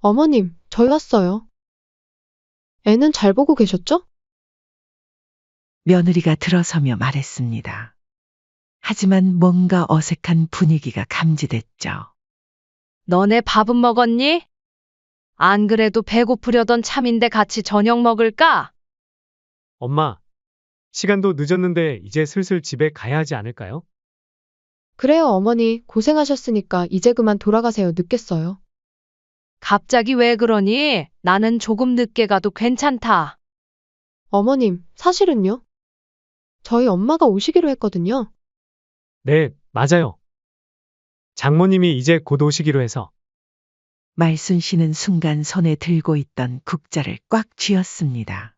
어머님, 저희 왔어요. 애는 잘 보고 계셨죠? 며느리가 들어서며 말했습니다. 하지만 뭔가 어색한 분위기가 감지됐죠. 너네 밥은 먹었니? 안 그래도 배고프려던 참인데 같이 저녁 먹을까? 엄마, 시간도 늦었는데 이제 슬슬 집에 가야 하지 않을까요? 그래요, 어머니. 고생하셨으니까 이제 그만 돌아가세요. 늦겠어요. 갑자기 왜 그러니? 나는 조금 늦게 가도 괜찮다. 어머님, 사실은요? 저희 엄마가 오시기로 했거든요. 네, 맞아요. 장모님이 이제 곧 오시기로 해서. 말순 씨는 순간 손에 들고 있던 국자를 꽉 쥐었습니다.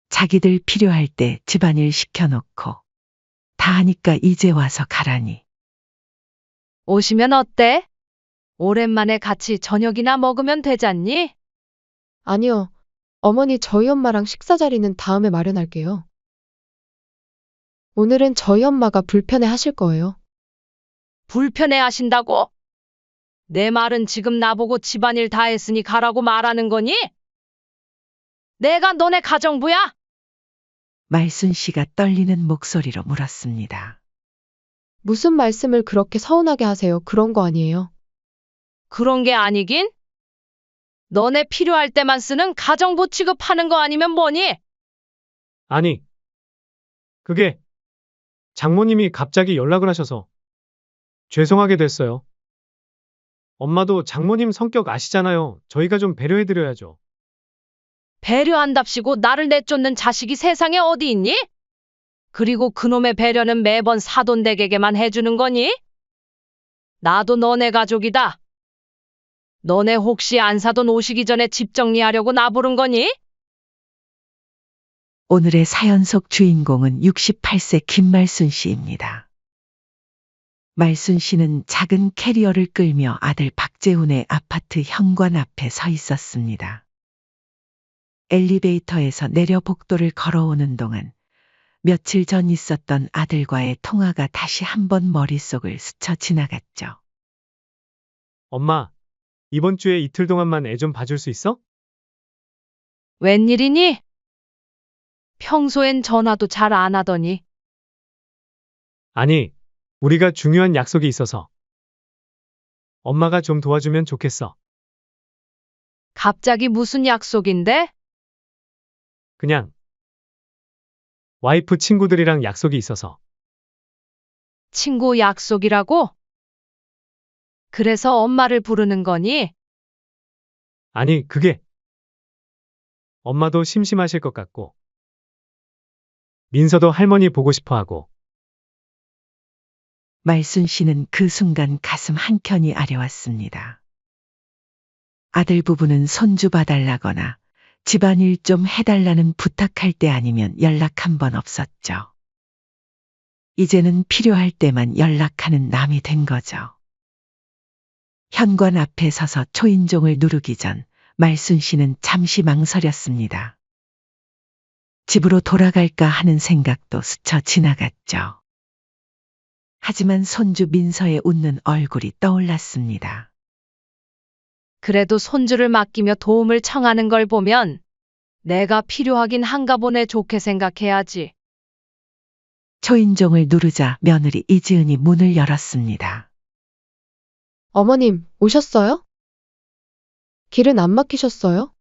자기들 필요할 때 집안일 시켜놓고 다 하니까 이제 와서 가라니. 오시면 어때? 오랜만에 같이 저녁이나 먹으면 되잖니? 아니요. 어머니, 저희 엄마랑 식사 자리는 다음에 마련할게요. 오늘은 저희 엄마가 불편해 하실 거예요. 불편해 하신다고? 내 말은 지금 나보고 집안일 다 했으니 가라고 말하는 거니? 내가 너네 가정부야? 말순 씨가 떨리는 목소리로 물었습니다. 무슨 말씀을 그렇게 서운하게 하세요? 그런 거 아니에요. 그런 게 아니긴? 너네 필요할 때만 쓰는 가정부 취급하는 거 아니면 뭐니? 아니, 그게 장모님이 갑자기 연락을 하셔서 죄송하게 됐어요. 엄마도 장모님 성격 아시잖아요. 저희가 좀 배려해드려야죠. 배려한답시고 나를 내쫓는 자식이 세상에 어디 있니? 그리고 그놈의 배려는 매번 사돈댁에게만 해주는 거니? 나도 너네 가족이다. 너네 혹시 안 사돈 오시기 전에 집 정리하려고 나 부른 거니? 오늘의 사연 속 주인공은 68세 김말순 씨입니다. 말순 씨는 작은 캐리어를 끌며 아들 박재훈의 아파트 현관 앞에 서 있었습니다. 엘리베이터에서 내려 복도를 걸어오는 동안 며칠 전 있었던 아들과의 통화가 다시 한번 머릿속을 스쳐 지나갔죠. 엄마, 이번 주에 이틀 동안만 애 좀 봐줄 수 있어? 웬일이니? 평소엔 전화도 잘 안 하더니. 아니, 우리가 중요한 약속이 있어서. 엄마가 좀 도와주면 좋겠어. 갑자기 무슨 약속인데? 그냥. 와이프 친구들이랑 약속이 있어서. 친구 약속이라고? 그래서 엄마를 부르는 거니? 아니, 그게. 엄마도 심심하실 것 같고. 민서도 할머니 보고 싶어 하고. 말순 씨는 그 순간 가슴 한켠이 아려왔습니다. 아들 부부는 손주 봐달라거나 집안일 좀 해달라는 부탁할 때 아니면 연락 한 번 없었죠. 이제는 필요할 때만 연락하는 남이 된 거죠. 현관 앞에 서서 초인종을 누르기 전 말순 씨는 잠시 망설였습니다. 집으로 돌아갈까 하는 생각도 스쳐 지나갔죠. 하지만 손주 민서의 웃는 얼굴이 떠올랐습니다. 그래도 손주를 맡기며 도움을 청하는 걸 보면 내가 필요하긴 한가 보네 좋게 생각해야지. 초인종을 누르자 며느리 이지은이 문을 열었습니다. 어머님, 오셨어요? 길은 안 막히셨어요?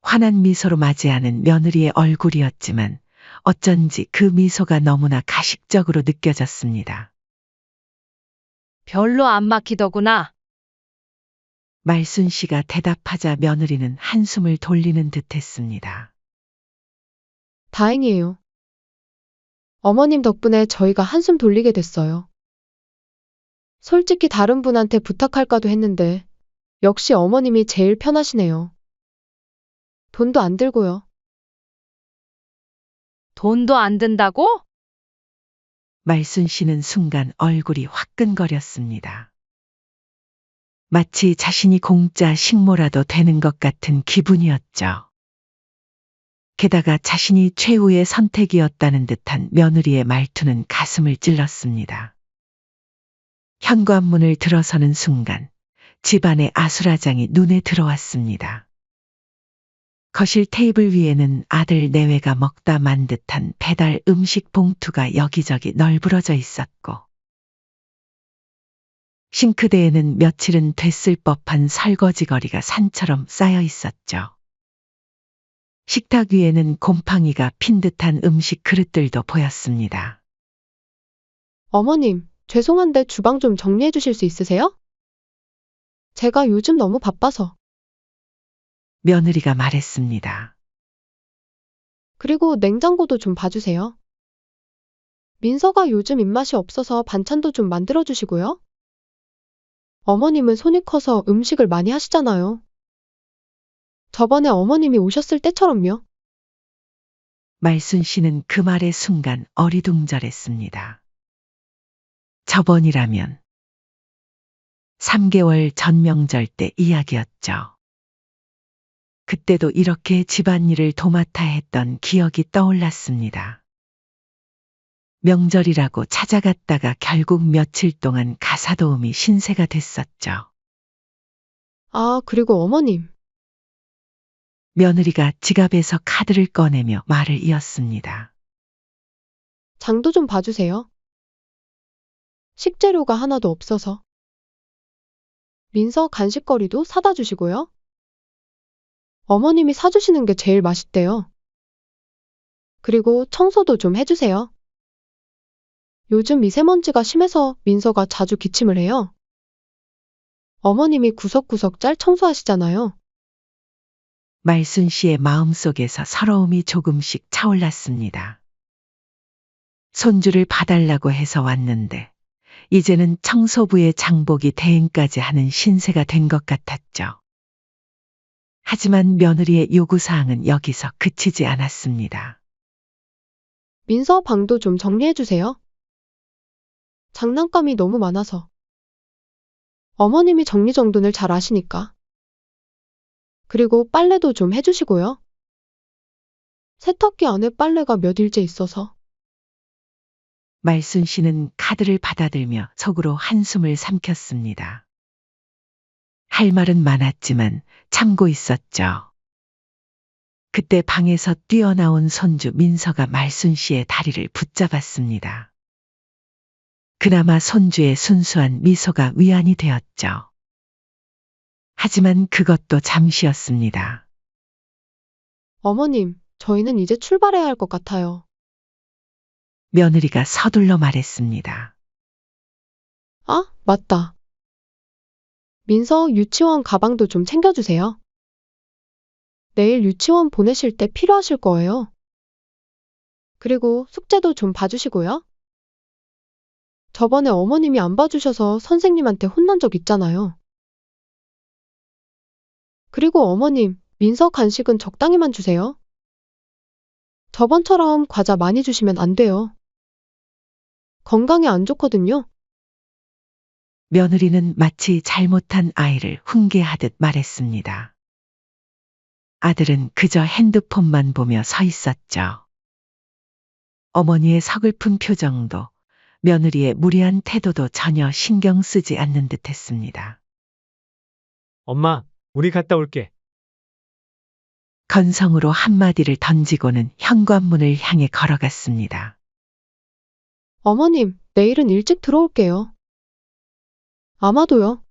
환한 미소로 맞이하는 며느리의 얼굴이었지만 어쩐지 그 미소가 너무나 가식적으로 느껴졌습니다. 별로 안 막히더구나. 말순 씨가 대답하자 며느리는 한숨을 돌리는 듯했습니다. 다행이에요. 어머님 덕분에 저희가 한숨 돌리게 됐어요. 솔직히 다른 분한테 부탁할까도 했는데 역시 어머님이 제일 편하시네요. 돈도 안 들고요. 돈도 안 든다고? 말순 씨는 순간 얼굴이 화끈거렸습니다. 마치 자신이 공짜 식모라도 되는 것 같은 기분이었죠. 게다가 자신이 최후의 선택이었다는 듯한 며느리의 말투는 가슴을 찔렀습니다. 현관문을 들어서는 순간 집안의 아수라장이 눈에 들어왔습니다. 거실 테이블 위에는 아들 내외가 먹다 만 듯한 배달 음식 봉투가 여기저기 널브러져 있었고, 싱크대에는 며칠은 됐을 법한 설거지거리가 산처럼 쌓여 있었죠. 식탁 위에는 곰팡이가 핀 듯한 음식 그릇들도 보였습니다. 어머님, 죄송한데 주방 좀 정리해 주실 수 있으세요? 제가 요즘 너무 바빠서. 며느리가 말했습니다. 그리고 냉장고도 좀 봐주세요. 민서가 요즘 입맛이 없어서 반찬도 좀 만들어 주시고요. 어머님은 손이 커서 음식을 많이 하시잖아요. 저번에 어머님이 오셨을 때처럼요. 말순 씨는 그 말의 순간 어리둥절했습니다. 저번이라면 3개월 전 명절 때 이야기였죠. 그때도 이렇게 집안일을 도맡아 했던 기억이 떠올랐습니다. 명절이라고 찾아갔다가 결국 며칠 동안 가사도우미 신세가 됐었죠. 아, 그리고 어머님. 며느리가 지갑에서 카드를 꺼내며 말을 이었습니다. 장도 좀 봐주세요. 식재료가 하나도 없어서. 민서 간식거리도 사다 주시고요. 어머님이 사주시는 게 제일 맛있대요. 그리고 청소도 좀 해주세요. 요즘 미세먼지가 심해서 민서가 자주 기침을 해요. 어머님이 구석구석 짤 청소하시잖아요. 말순 씨의 마음속에서 서러움이 조금씩 차올랐습니다. 손주를 봐달라고 해서 왔는데 이제는 청소부의 장보기 대행까지 하는 신세가 된 것 같았죠. 하지만 며느리의 요구사항은 여기서 그치지 않았습니다. 민서 방도 좀 정리해주세요. 장난감이 너무 많아서. 어머님이 정리정돈을 잘 아시니까. 그리고 빨래도 좀 해주시고요. 세탁기 안에 빨래가 몇 일째 있어서. 말순 씨는 카드를 받아들며 속으로 한숨을 삼켰습니다. 할 말은 많았지만 참고 있었죠. 그때 방에서 뛰어나온 손주 민서가 말순 씨의 다리를 붙잡았습니다. 그나마 손주의 순수한 미소가 위안이 되었죠. 하지만 그것도 잠시였습니다. 어머님, 저희는 이제 출발해야 할 것 같아요. 며느리가 서둘러 말했습니다. 아, 맞다. 민서 유치원 가방도 좀 챙겨주세요. 내일 유치원 보내실 때 필요하실 거예요. 그리고 숙제도 좀 봐주시고요. 저번에 어머님이 안 봐주셔서 선생님한테 혼난 적 있잖아요. 그리고 어머님, 민서 간식은 적당히만 주세요. 저번처럼 과자 많이 주시면 안 돼요. 건강에 안 좋거든요. 며느리는 마치 잘못한 아이를 훈계하듯 말했습니다. 아들은 그저 핸드폰만 보며 서 있었죠. 어머니의 서글픈 표정도 며느리의 무례한 태도도 전혀 신경 쓰지 않는 듯 했습니다. 엄마, 우리 갔다 올게. 건성으로 한마디를 던지고는 현관문을 향해 걸어갔습니다. 어머님, 내일은 일찍 들어올게요. 아마도요.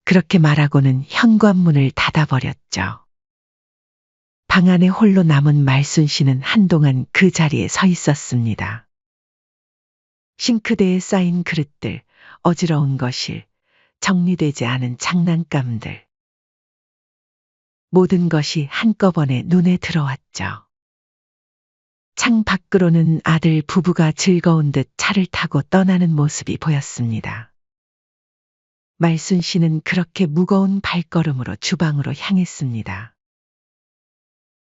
그렇게 말하고는 현관문을 닫아버렸죠. 방 안에 홀로 남은 말순 씨는 한동안 그 자리에 서 있었습니다. 싱크대에 쌓인 그릇들, 어지러운 거실, 정리되지 않은 장난감들. 모든 것이 한꺼번에 눈에 들어왔죠. 창 밖으로는 아들 부부가 즐거운 듯 차를 타고 떠나는 모습이 보였습니다. 말순 씨는 그렇게 무거운 발걸음으로 주방으로 향했습니다.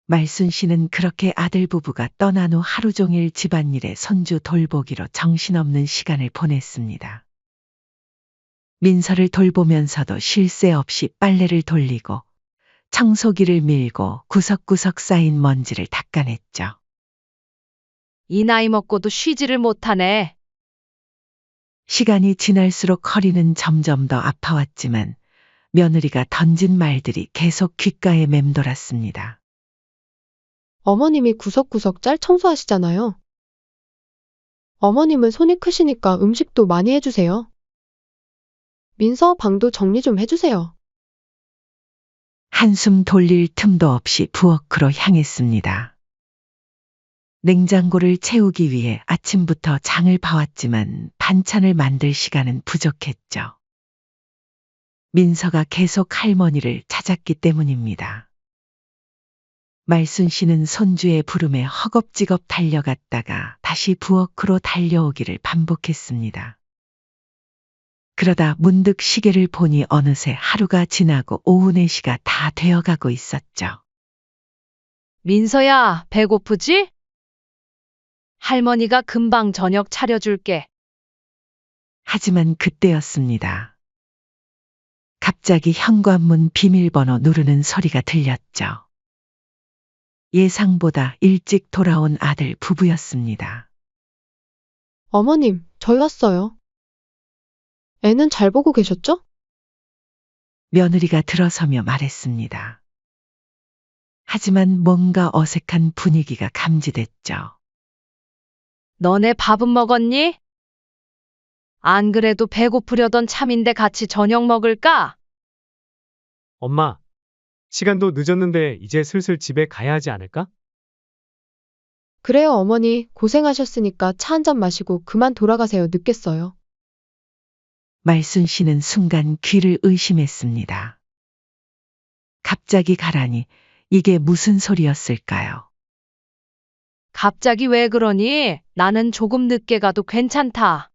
말순 씨는 그렇게 아들 부부가 떠난 후 하루 종일 집안일에 손주 돌보기로 정신없는 시간을 보냈습니다. 민서를 돌보면서도 쉴 새 없이 빨래를 돌리고 청소기를 밀고 구석구석 쌓인 먼지를 닦아냈죠. 이 나이 먹고도 쉬지를 못하네. 시간이 지날수록 허리는 점점 더 아파왔지만 며느리가 던진 말들이 계속 귓가에 맴돌았습니다. 어머님이 구석구석 짤 청소하시잖아요. 어머님은 손이 크시니까 음식도 많이 해주세요. 민서 방도 정리 좀 해주세요. 한숨 돌릴 틈도 없이 부엌으로 향했습니다. 냉장고를 채우기 위해 아침부터 장을 봐왔지만 반찬을 만들 시간은 부족했죠. 민서가 계속 할머니를 찾았기 때문입니다. 말순 씨는 손주의 부름에 허겁지겁 달려갔다가 다시 부엌으로 달려오기를 반복했습니다. 그러다 문득 시계를 보니 어느새 하루가 지나고 오후 4시가 다 되어가고 있었죠. 민서야, 배고프지? 할머니가 금방 저녁 차려줄게. 하지만 그때였습니다. 갑자기 현관문 비밀번호 누르는 소리가 들렸죠. 예상보다 일찍 돌아온 아들 부부였습니다. 어머님, 저희 왔어요. 애는 잘 보고 계셨죠? 며느리가 들어서며 말했습니다. 하지만 뭔가 어색한 분위기가 감지됐죠. 너네 밥은 먹었니? 안 그래도 배고프려던 참인데 같이 저녁 먹을까? 엄마, 시간도 늦었는데 이제 슬슬 집에 가야 하지 않을까? 그래요, 어머니. 고생하셨으니까 차 한 잔 마시고 그만 돌아가세요. 늦겠어요. 말순 씨는 순간 귀를 의심했습니다. 갑자기 가라니 이게 무슨 소리였을까요? 갑자기 왜 그러니? 나는 조금 늦게 가도 괜찮다.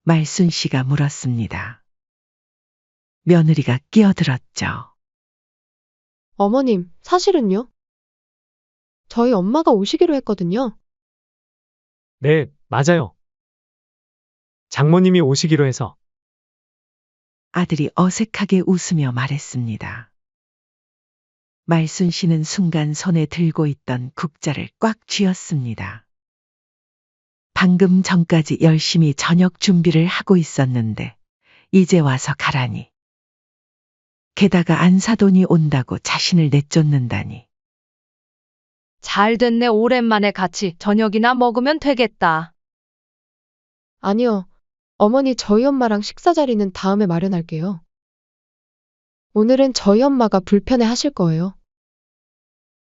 말순 씨가 물었습니다. 며느리가 끼어들었죠. 어머님, 사실은요? 저희 엄마가 오시기로 했거든요. 네, 맞아요. 장모님이 오시기로 해서. 아들이 어색하게 웃으며 말했습니다. 말순 씨는 순간 손에 들고 있던 국자를 꽉 쥐었습니다. 방금 전까지 열심히 저녁 준비를 하고 있었는데 이제 와서 가라니. 게다가 안사돈이 온다고 자신을 내쫓는다니. 잘 됐네. 오랜만에 같이 저녁이나 먹으면 되겠다. 아니요. 어머니, 저희 엄마랑 식사 자리는 다음에 마련할게요. 오늘은 저희 엄마가 불편해 하실 거예요.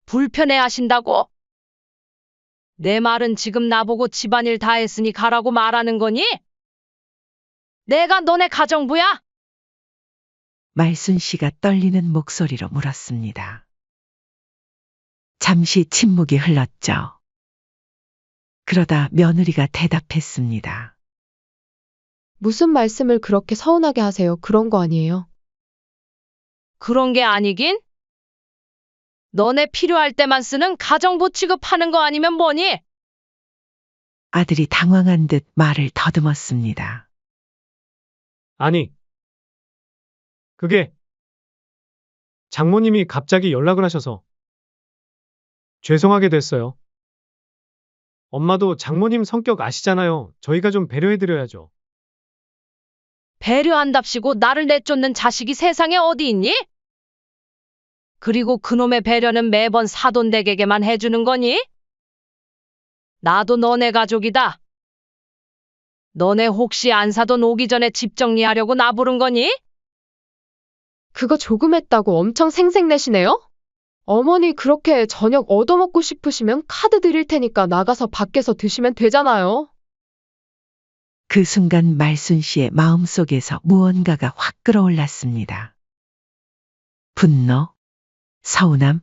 불편해 하신다고? 내 말은 지금 나보고 집안일 다 했으니 가라고 말하는 거니? 내가 너네 가정부야? 말순 씨가 떨리는 목소리로 물었습니다. 잠시 침묵이 흘렀죠. 그러다 며느리가 대답했습니다. 무슨 말씀을 그렇게 서운하게 하세요? 그런 거 아니에요. 그런 게 아니긴? 너네 필요할 때만 쓰는 가정부 취급하는 거 아니면 뭐니? 아들이 당황한 듯 말을 더듬었습니다. 아니, 그게 장모님이 갑자기 연락을 하셔서 죄송하게 됐어요. 엄마도 장모님 성격 아시잖아요. 저희가 좀 배려해드려야죠. 배려한답시고 나를 내쫓는 자식이 세상에 어디 있니? 그리고 그놈의 배려는 매번 사돈댁에게만 해주는 거니? 나도 너네 가족이다. 너네 혹시 안사돈 오기 전에 집 정리하려고 나 부른 거니? 그거 조금 했다고 엄청 생색내시네요? 어머니, 그렇게 저녁 얻어먹고 싶으시면 카드 드릴 테니까 나가서 밖에서 드시면 되잖아요. 그 순간 말순 씨의 마음속에서 무언가가 확 끌어올랐습니다. 분노, 서운함,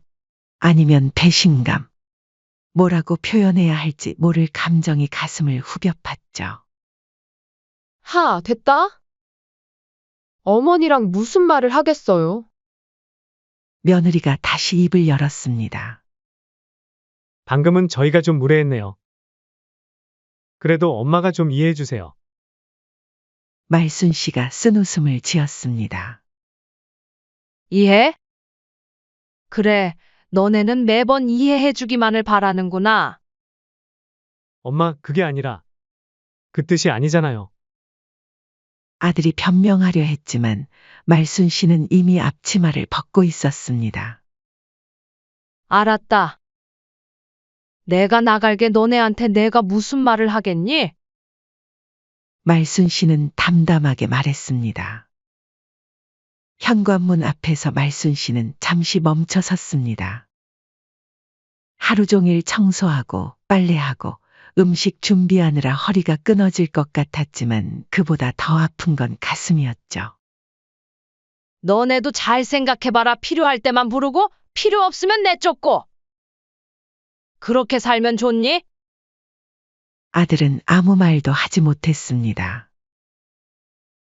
아니면 배신감. 뭐라고 표현해야 할지 모를 감정이 가슴을 후벼 팠죠. 하, 됐다? 어머니랑 무슨 말을 하겠어요? 며느리가 다시 입을 열었습니다. 방금은 저희가 좀 무례했네요. 그래도 엄마가 좀 이해해 주세요. 말순 씨가 쓴웃음을 지었습니다. 이해? 그래, 너네는 매번 이해해주기만을 바라는구나. 엄마, 그게 아니라 그 뜻이 아니잖아요. 아들이 변명하려 했지만 말순 씨는 이미 앞치마를 벗고 있었습니다. 알았다. 내가 나갈게 너네한테 내가 무슨 말을 하겠니? 말순 씨는 담담하게 말했습니다. 현관문 앞에서 말순 씨는 잠시 멈춰 섰습니다. 하루 종일 청소하고 빨래하고 음식 준비하느라 허리가 끊어질 것 같았지만 그보다 더 아픈 건 가슴이었죠. 너네도 잘 생각해봐라. 필요할 때만 부르고 필요 없으면 내쫓고. 그렇게 살면 좋니? 아들은 아무 말도 하지 못했습니다.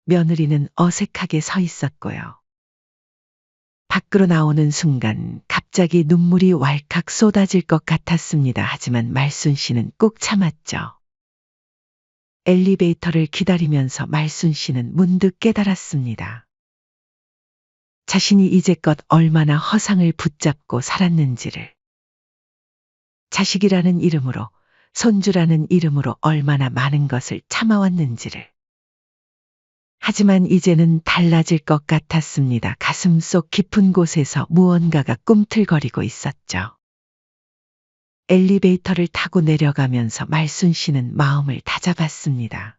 며느리는 어색하게 서 있었고요. 밖으로 나오는 순간 갑자기 눈물이 왈칵 쏟아질 것 같았습니다. 하지만 말순 씨는 꾹 참았죠. 엘리베이터를 기다리면서 말순 씨는 문득 깨달았습니다. 자신이 이제껏 얼마나 허상을 붙잡고 살았는지를. 자식이라는 이름으로, 손주라는 이름으로 얼마나 많은 것을 참아왔는지를. 하지만 이제는 달라질 것 같았습니다. 가슴속 깊은 곳에서 무언가가 꿈틀거리고 있었죠. 엘리베이터를 타고 내려가면서 말순 씨는 마음을 다잡았습니다.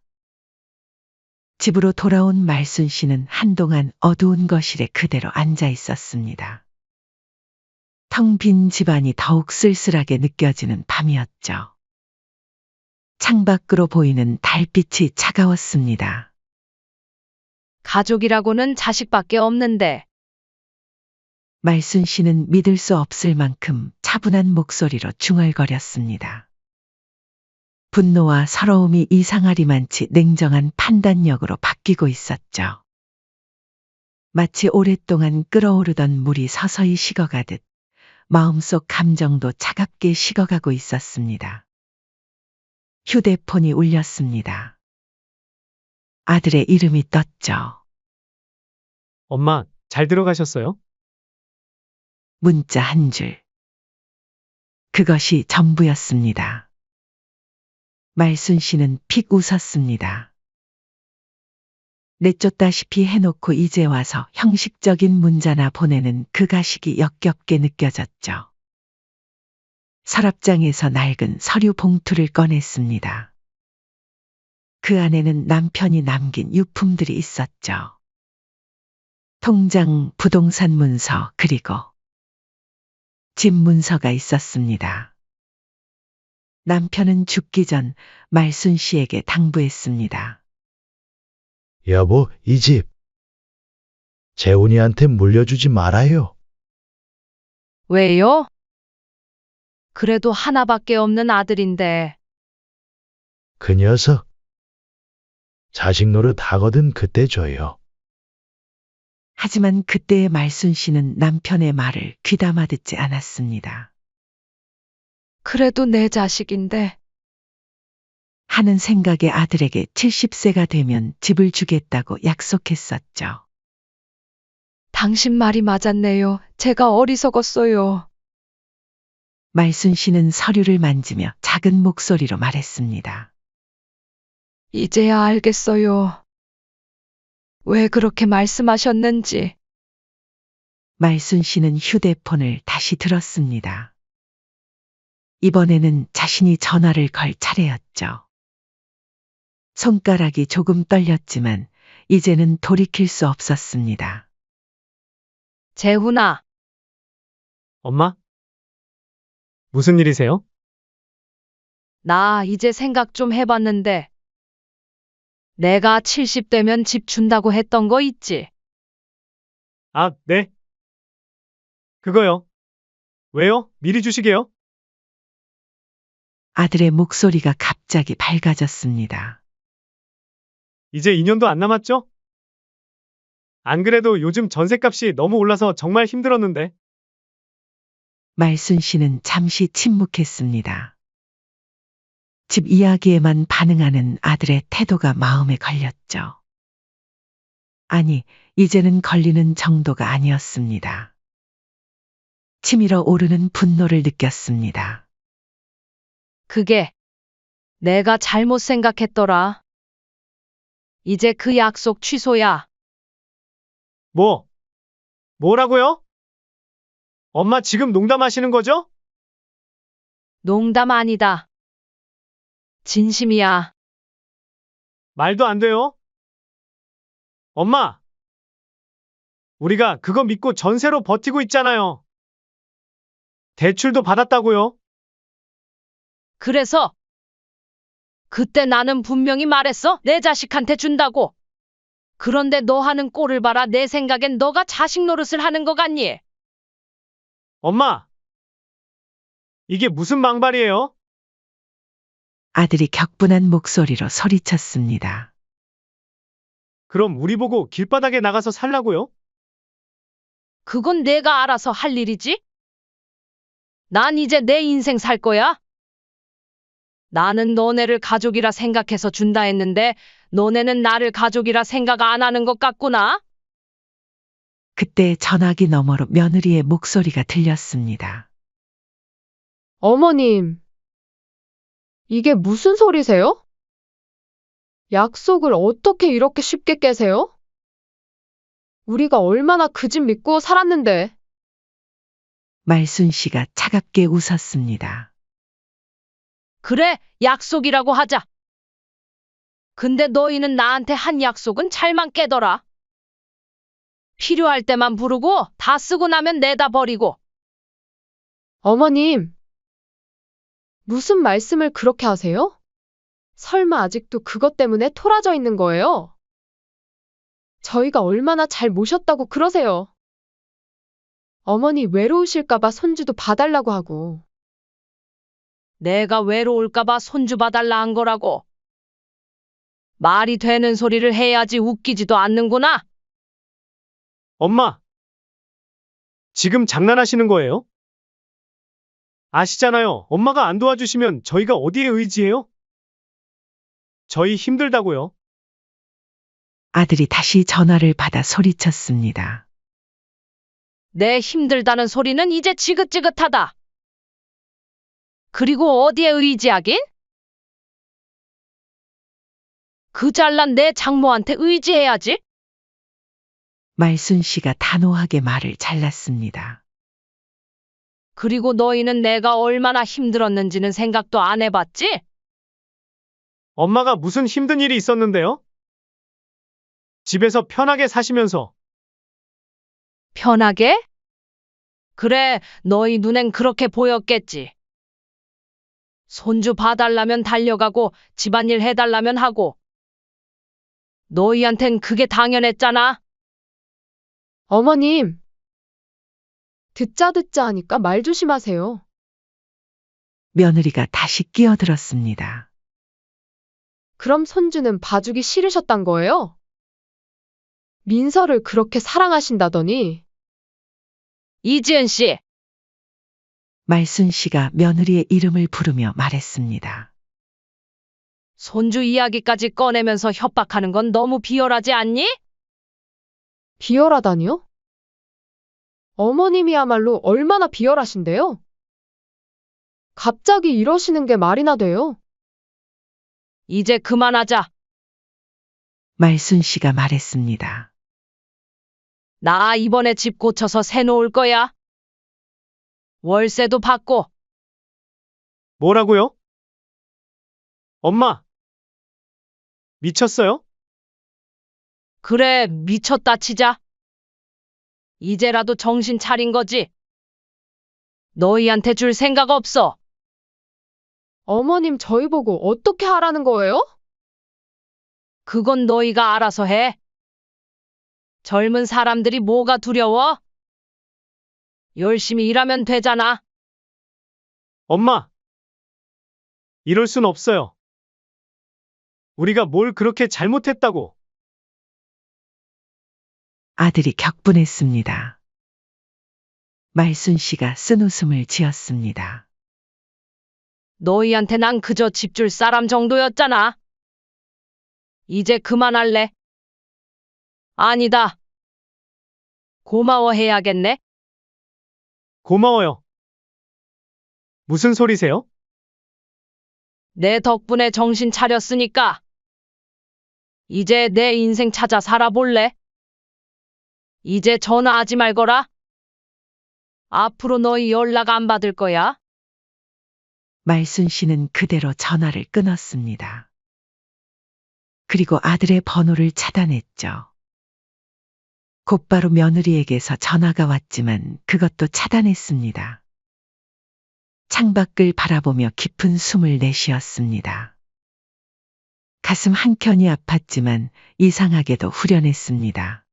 집으로 돌아온 말순 씨는 한동안 어두운 거실에 그대로 앉아 있었습니다. 텅 빈 집안이 더욱 쓸쓸하게 느껴지는 밤이었죠. 창밖으로 보이는 달빛이 차가웠습니다. 가족이라고는 자식밖에 없는데. 말순 씨는 믿을 수 없을 만큼 차분한 목소리로 중얼거렸습니다. 분노와 서러움이 이상하리만치 냉정한 판단력으로 바뀌고 있었죠. 마치 오랫동안 끓어오르던 물이 서서히 식어가듯 마음속 감정도 차갑게 식어가고 있었습니다. 휴대폰이 울렸습니다. 아들의 이름이 떴죠. 엄마, 잘 들어가셨어요? 문자 한 줄. 그것이 전부였습니다. 말순 씨는 픽 웃었습니다. 내쫓다시피 해놓고 이제 와서 형식적인 문자나 보내는 그 가식이 역겹게 느껴졌죠. 서랍장에서 낡은 서류 봉투를 꺼냈습니다. 그 안에는 남편이 남긴 유품들이 있었죠. 통장, 부동산 문서, 그리고 집 문서가 있었습니다. 남편은 죽기 전 말순 씨에게 당부했습니다. 여보, 이 집 재훈이한테 물려주지 말아요. 왜요? 그래도 하나밖에 없는 아들인데. 그 녀석 자식 노릇 하거든 그때 줘요. 하지만 그때의 말순 씨는 남편의 말을 귀담아 듣지 않았습니다. 그래도 내 자식인데. 하는 생각에 아들에게 70세가 되면 집을 주겠다고 약속했었죠. 당신 말이 맞았네요. 제가 어리석었어요. 말순 씨는 서류를 만지며 작은 목소리로 말했습니다. 이제야 알겠어요. 왜 그렇게 말씀하셨는지. 말순 씨는 휴대폰을 다시 들었습니다. 이번에는 자신이 전화를 걸 차례였죠. 손가락이 조금 떨렸지만 이제는 돌이킬 수 없었습니다. 재훈아, 엄마? 무슨 일이세요? 나 이제 생각 좀 해봤는데. 내가 70대면 집 준다고 했던 거 있지? 아, 네. 그거요. 왜요? 미리 주시게요? 아들의 목소리가 갑자기 밝아졌습니다. 이제 2년도 안 남았죠? 안 그래도 요즘 전셋값이 너무 올라서 정말 힘들었는데. 말순 씨는 잠시 침묵했습니다. 집 이야기에만 반응하는 아들의 태도가 마음에 걸렸죠. 아니, 이제는 걸리는 정도가 아니었습니다. 치밀어 오르는 분노를 느꼈습니다. 그게 내가 잘못 생각했더라. 이제 그 약속 취소야. 뭐라고요? 엄마 지금 농담하시는 거죠? 농담 아니다. 진심이야. 말도 안 돼요. 엄마, 우리가 그거 믿고 전세로 버티고 있잖아요. 대출도 받았다고요. 그래서 그때 나는 분명히 말했어. 내 자식한테 준다고. 그런데 너 하는 꼴을 봐라. 내 생각엔 너가 자식 노릇을 하는 거 같니? 엄마, 이게 무슨 망발이에요? 아들이 격분한 목소리로 소리쳤습니다. 그럼 우리 보고 길바닥에 나가서 살라고요? 그건 내가 알아서 할 일이지. 난 이제 내 인생 살 거야. 나는 너네를 가족이라 생각해서 준다 했는데 너네는 나를 가족이라 생각 안 하는 것 같구나. 그때 전화기 너머로 며느리의 목소리가 들렸습니다. 어머님, 이게 무슨 소리세요? 약속을 어떻게 이렇게 쉽게 깨세요? 우리가 얼마나 그 집 믿고 살았는데. 말순 씨가 차갑게 웃었습니다. 그래, 약속이라고 하자. 근데 너희는 나한테 한 약속은 잘만 깨더라. 필요할 때만 부르고 다 쓰고 나면 내다 버리고. 어머님, 무슨 말씀을 그렇게 하세요? 설마 아직도 그것 때문에 토라져 있는 거예요? 저희가 얼마나 잘 모셨다고 그러세요? 어머니 외로우실까봐 손주도 봐달라고 하고. 내가 외로울까봐 손주 봐달라 한 거라고. 말이 되는 소리를 해야지 웃기지도 않는구나. 엄마, 지금 장난하시는 거예요? 아시잖아요. 엄마가 안 도와주시면 저희가 어디에 의지해요? 저희 힘들다고요. 아들이 다시 전화를 받아 소리쳤습니다. 내 힘들다는 소리는 이제 지긋지긋하다. 그리고 어디에 의지하긴? 그 잘난 내 장모한테 의지해야지. 말순 씨가 단호하게 말을 잘랐습니다. 그리고 너희는 내가 얼마나 힘들었는지는 생각도 안 해봤지? 엄마가 무슨 힘든 일이 있었는데요? 집에서 편하게 사시면서. 편하게? 그래, 너희 눈엔 그렇게 보였겠지. 손주 봐달라면 달려가고 집안일 해달라면 하고. 너희한텐 그게 당연했잖아. 어머님, 듣자 하니까 말 조심하세요. 며느리가 다시 끼어들었습니다. 그럼 손주는 봐주기 싫으셨단 거예요? 민서를 그렇게 사랑하신다더니. 이지은 씨, 말순 씨가 며느리의 이름을 부르며 말했습니다. 손주 이야기까지 꺼내면서 협박하는 건 너무 비열하지 않니? 비열하다니요? 어머님이야말로 얼마나 비열하신데요? 갑자기 이러시는 게 말이나 돼요? 이제 그만하자. 말순 씨가 말했습니다. 나 이번에 집 고쳐서 새 놓을 거야. 월세도 받고. 뭐라고요? 엄마, 미쳤어요? 그래, 미쳤다 치자. 이제라도 정신 차린 거지. 너희한테 줄 생각 없어. 어머님 저희 보고 어떻게 하라는 거예요? 그건 너희가 알아서 해. 젊은 사람들이 뭐가 두려워? 열심히 일하면 되잖아. 엄마, 이럴 순 없어요. 우리가 뭘 그렇게 잘못했다고. 아들이 격분했습니다. 말순 씨가 쓴웃음을 지었습니다. 너희한테 난 그저 집 줄 사람 정도였잖아. 이제 그만할래? 아니다. 고마워해야겠네. 고마워요. 무슨 소리세요? 내 덕분에 정신 차렸으니까 이제 내 인생 찾아 살아볼래? 이제 전화하지 말거라. 앞으로 너희 연락 안 받을 거야. 말순 씨는 그대로 전화를 끊었습니다. 그리고 아들의 번호를 차단했죠. 곧바로 며느리에게서 전화가 왔지만 그것도 차단했습니다. 창밖을 바라보며 깊은 숨을 내쉬었습니다. 가슴 한켠이 아팠지만 이상하게도 후련했습니다.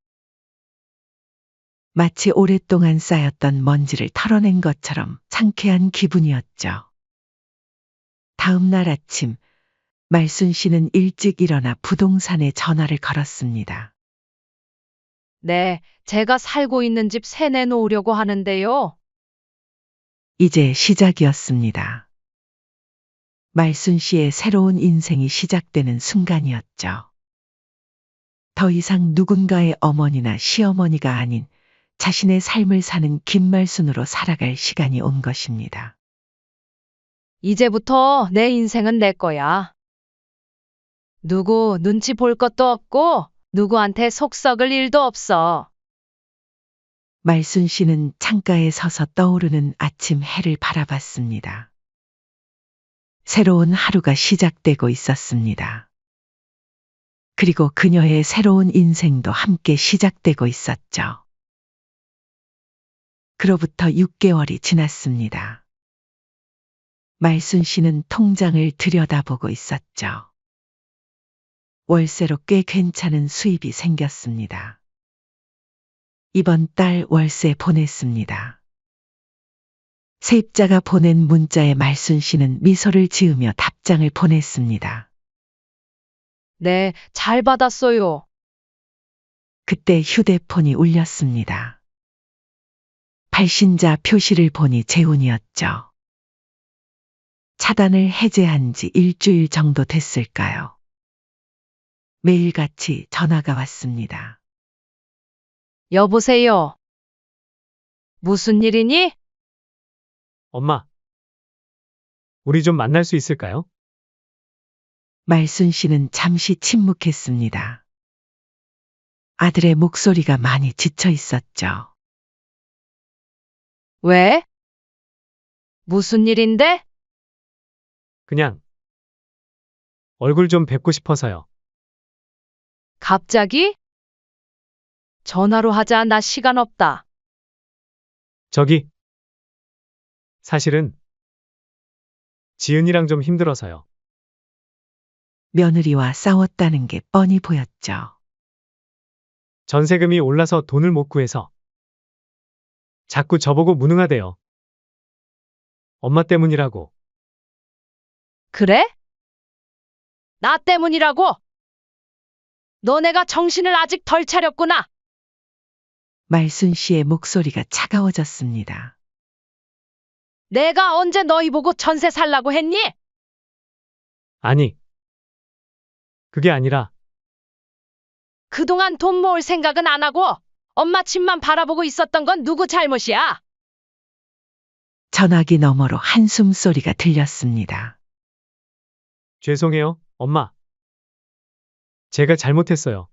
마치 오랫동안 쌓였던 먼지를 털어낸 것처럼 상쾌한 기분이었죠. 다음 날 아침, 말순 씨는 일찍 일어나 부동산에 전화를 걸었습니다. 네, 제가 살고 있는 집 새 내놓으려고 하는데요. 이제 시작이었습니다. 말순 씨의 새로운 인생이 시작되는 순간이었죠. 더 이상 누군가의 어머니나 시어머니가 아닌 자신의 삶을 사는 김말순으로 살아갈 시간이 온 것입니다. 이제부터 내 인생은 내 거야. 누구 눈치 볼 것도 없고 누구한테 속 썩을 일도 없어. 말순 씨는 창가에 서서 떠오르는 아침 해를 바라봤습니다. 새로운 하루가 시작되고 있었습니다. 그리고 그녀의 새로운 인생도 함께 시작되고 있었죠. 그로부터 6개월이 지났습니다. 말순 씨는 통장을 들여다보고 있었죠. 월세로 꽤 괜찮은 수입이 생겼습니다. 이번 달 월세 보냈습니다. 세입자가 보낸 문자에 말순 씨는 미소를 지으며 답장을 보냈습니다. 네, 잘 받았어요. 그때 휴대폰이 울렸습니다. 발신자 표시를 보니 재훈이었죠. 차단을 해제한 지 일주일 정도 됐을까요? 매일같이 전화가 왔습니다. 여보세요. 무슨 일이니? 엄마, 우리 좀 만날 수 있을까요? 말순 씨는 잠시 침묵했습니다. 아들의 목소리가 많이 지쳐 있었죠. 왜? 무슨 일인데? 그냥 얼굴 좀 뵙고 싶어서요. 갑자기? 전화로 하자. 나 시간 없다. 저기, 사실은 지은이랑 좀 힘들어서요. 며느리와 싸웠다는 게 뻔히 보였죠. 전세금이 올라서 돈을 못 구해서 자꾸 저보고 무능하대요. 엄마 때문이라고. 그래? 나 때문이라고? 너네가 정신을 아직 덜 차렸구나. 말순 씨의 목소리가 차가워졌습니다. 내가 언제 너희 보고 전세 살라고 했니? 아니, 그게 아니라 그동안 돈 모을 생각은 안 하고 엄마 집만 바라보고 있었던 건 누구 잘못이야? 전화기 너머로 한숨 소리가 들렸습니다. 죄송해요, 엄마. 제가 잘못했어요.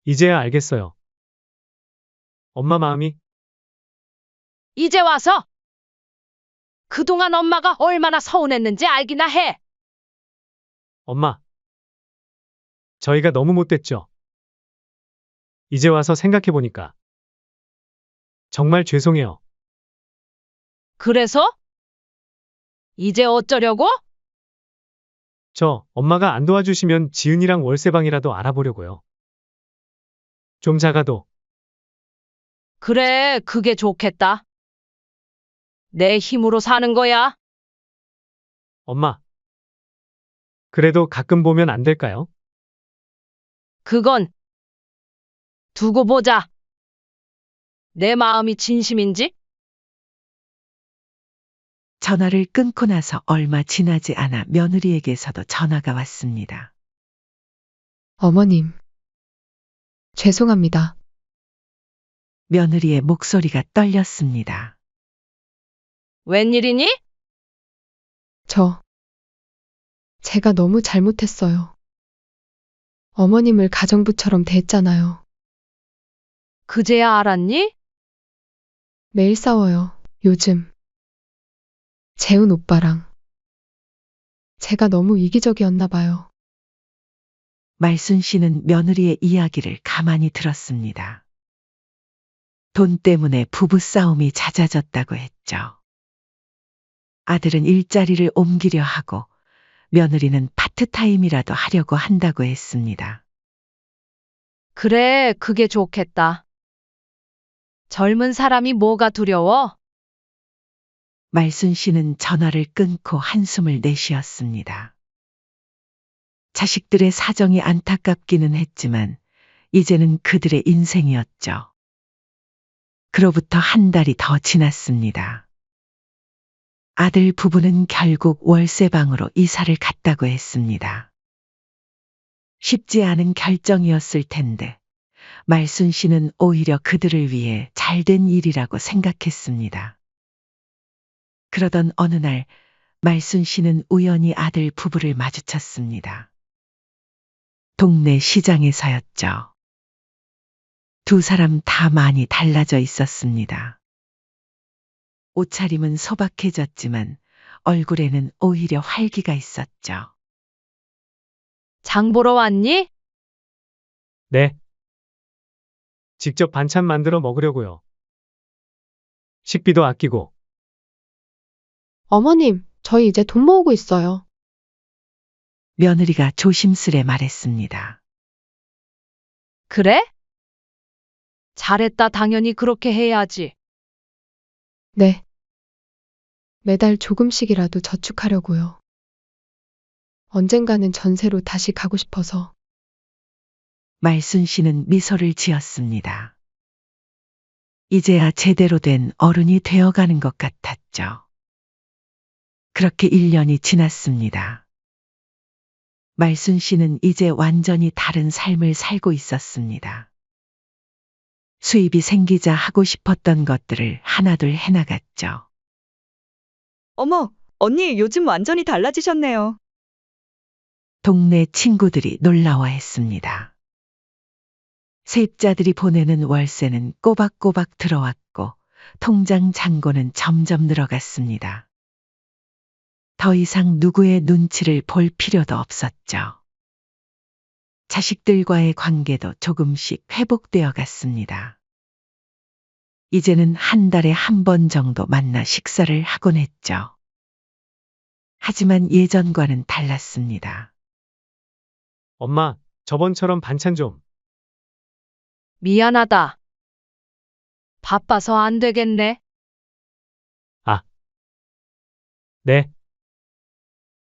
이제야 알겠어요. 엄마 마음이 이제 와서? 그동안 엄마가 얼마나 서운했는지 알기나 해. 엄마. 저희가 너무 못됐죠. 이제 와서 생각해보니까 정말 죄송해요. 그래서? 이제 어쩌려고? 저 엄마가 안 도와주시면 지은이랑 월세방이라도 알아보려고요. 좀 작아도. 그래, 그게 좋겠다. 내 힘으로 사는 거야. 엄마. 그래도 가끔 보면 안 될까요? 그건 두고 보자. 내 마음이 진심인지? 전화를 끊고 나서 얼마 지나지 않아 며느리에게서도 전화가 왔습니다. 어머님, 죄송합니다. 며느리의 목소리가 떨렸습니다. 웬일이니? 저 제가 너무 잘못했어요. 어머님을 가정부처럼 대했잖아요. 그제야 알았니? 매일 싸워요, 요즘. 재훈 오빠랑. 제가 너무 이기적이었나 봐요. 말순 씨는 며느리의 이야기를 가만히 들었습니다. 돈 때문에 부부싸움이 잦아졌다고 했죠. 아들은 일자리를 옮기려 하고 며느리는 파트타임이라도 하려고 한다고 했습니다. 그래, 그게 좋겠다. 젊은 사람이 뭐가 두려워? 말순 씨는 전화를 끊고 한숨을 내쉬었습니다. 자식들의 사정이 안타깝기는 했지만 이제는 그들의 인생이었죠. 그로부터 한 달이 더 지났습니다. 아들 부부는 결국 월세방으로 이사를 갔다고 했습니다. 쉽지 않은 결정이었을 텐데 말순 씨는 오히려 그들을 위해 잘된 일이라고 생각했습니다. 그러던 어느 날 말순 씨는 우연히 아들 부부를 마주쳤습니다. 동네 시장에서였죠. 두 사람 다 많이 달라져 있었습니다. 옷차림은 소박해졌지만 얼굴에는 오히려 활기가 있었죠. 장 보러 왔니? 네. 직접 반찬 만들어 먹으려고요. 식비도 아끼고. 어머님, 저희 이제 돈 모으고 있어요. 며느리가 조심스레 말했습니다. 그래? 잘했다. 당연히 그렇게 해야지. 네. 매달 조금씩이라도 저축하려고요. 언젠가는 전세로 다시 가고 싶어서. 말순 씨는 미소를 지었습니다. 이제야 제대로 된 어른이 되어가는 것 같았죠. 그렇게 1년이 지났습니다. 말순 씨는 이제 완전히 다른 삶을 살고 있었습니다. 수입이 생기자 하고 싶었던 것들을 하나둘 해나갔죠. 어머, 언니 요즘 완전히 달라지셨네요. 동네 친구들이 놀라워했습니다. 세입자들이 보내는 월세는 꼬박꼬박 들어왔고 통장 잔고는 점점 늘어갔습니다. 더 이상 누구의 눈치를 볼 필요도 없었죠. 자식들과의 관계도 조금씩 회복되어 갔습니다. 이제는 한 달에 한 번 정도 만나 식사를 하곤 했죠. 하지만 예전과는 달랐습니다. 엄마, 저번처럼 반찬 좀. 미안하다. 바빠서 안 되겠네. 네.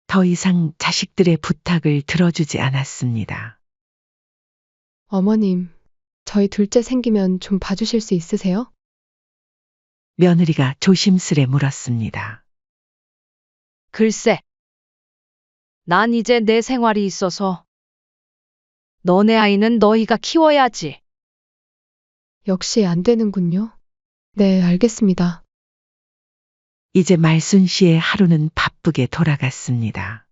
더 이상 자식들의 부탁을 들어주지 않았습니다. 어머님, 저희 둘째 생기면 좀 봐주실 수 있으세요? 며느리가 조심스레 물었습니다. 글쎄. 난 이제 내 생활이 있어서. 너네 아이는 너희가 키워야지. 역시 안 되는군요. 네, 알겠습니다. 이제 말순 씨의 하루는 바쁘게 돌아갔습니다.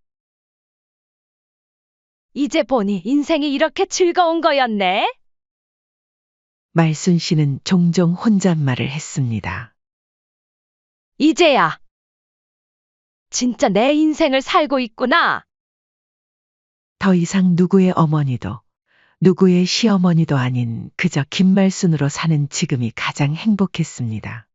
이제 보니 인생이 이렇게 즐거운 거였네. 말순 씨는 종종 혼잣말을 했습니다. 이제야. 진짜 내 인생을 살고 있구나. 더 이상 누구의 어머니도 누구의 시어머니도 아닌 그저 김말순으로 사는 지금이 가장 행복했습니다.